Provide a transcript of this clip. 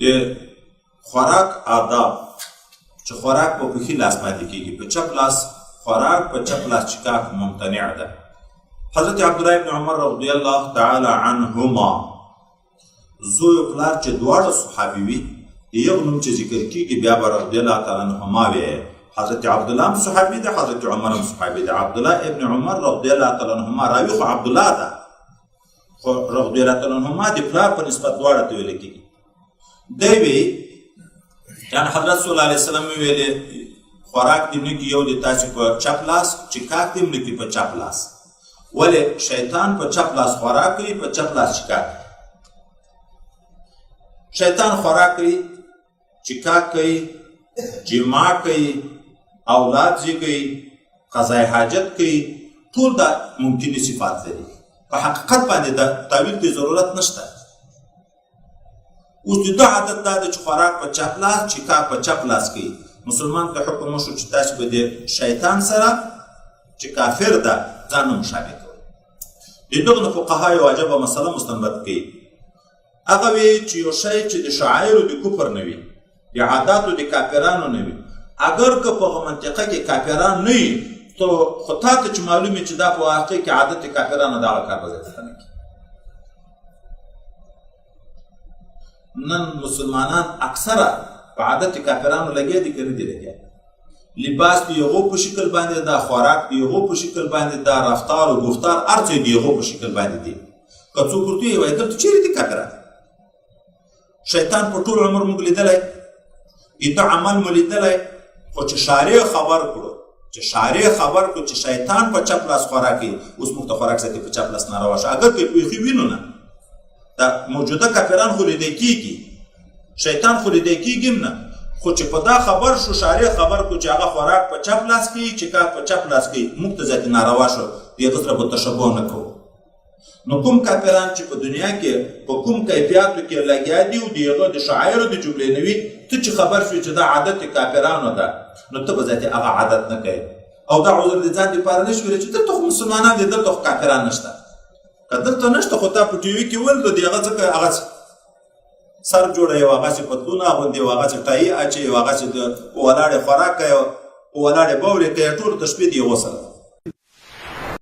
د خوراک آداب چې خوراک په پښې لاس باندې کېږي، په چپ لاس خوراک، په چپ لاس چکاک ممتنع ده. حضرت عبدالله ابن عمر رضی الله تعالی عنهما زوی او پلار چې دواړه صحابي وي، یو نوم چې ذکر کېږي بیا به رضی الله تعالی عنهما وي. حضرت عبدالله هم صحابي ده، حضرت عمر هم صحابي ده. عبدالله ابن عمر رضی الله تعالی عنهما راوي خو عبدالله ده، خو رضی الله تعالی عنهما د پلار په نسبت دواړه ته ویل کېږي. دی وی یعنی حضرت صلی الله علیه وسلم ویلې خوراک دې مړه کې یو د تاسې په چپ لاس، چکاک دې مړه کې په چپ لاس. ولې شیطان په چپ لاس خوراک کوي، په چپ لاس چکاک. شیطان خوراک کوي، چکاک کوي، جماع کوي، اولاد زیږوي، قضای حاجت کوي، ټول دا ممکنې صفات لري. په حقیقت باندې د تعویل ته ضرورت نشته. اوس د ده عادت دا ده چې خوراک په چپ لاس، چکاک په چپ لاس کوي. مسلمان ته حکم وشو چې تاسې به د شیطان سره چې کافر ده ځان نه مشابه کوئ. د دغو نه فقها یو عجبه مسله مستنبط کوي. هغه وی چې یو شی چې د شعایرو د کفر نه وي، د عاداتو د کافرانو نه وي، اگر که په هغه منطقه کې کافران نه وي، خو تا ته چې معلوم وي چې دا په واقع کې عادت کافرانو دغه کار به ځای ته نه کړي. نن مسلمانان اکثره په عادت کافرانو لګیا دي که نه دي لګیا؟ لباس د هغو په شکل باندې ده، خوراک د هغو په شکل باندې ده، رفتار او گفتار هر څه د هغو په شکل باندې دي. که څوک ورته ووایي وایي دلته چیرې دي کافران؟ شیطان په ټول عمر موږ لیدلی، د عمل مو لیدلی، خو چې شارع خبر کړو چې شیطان په چپ لاس خوراک کوي، اوس موږ ته خوراک ساتي په چپ لاس ناروا شو. اگر که بیخي وینو نه دا موجوده کافران خو لیدی کېږي، شیطان خو لیدی کېږي نه، خو چې په دا خبر شو، شارع خبر کړو چې هغه خوراک په چپ لاس کوي، چکاک په چپ لاس کوي، موږ ته ذاتي ناروا شو، د هغه سره به تشبه نه کوو. نو کوم کافران چې په دنیا کې په کوم کیفیاتو کې لګیا دي او د هغه د شعایرو د جملې نه وي، ته چې خبر شوې چې دا عادت کافرانو ده، نو ته به ذاتي هغه عادت نه کوې او دا عذر د ځان دپاره نه شي ویلی چې دلته خو مسلمانان دي، دلته خو کافران نشته. که دلته نشته خو تا په ټي وي کې ولدو د هغه ځکه هغسې سر جوړوي او هغسې پتلون اغوندي او هغسې ټایي اچوي او هغسې د ولاړې خوراک کوي او ولاړې بولې کوي، ټول د شپې د یوه سره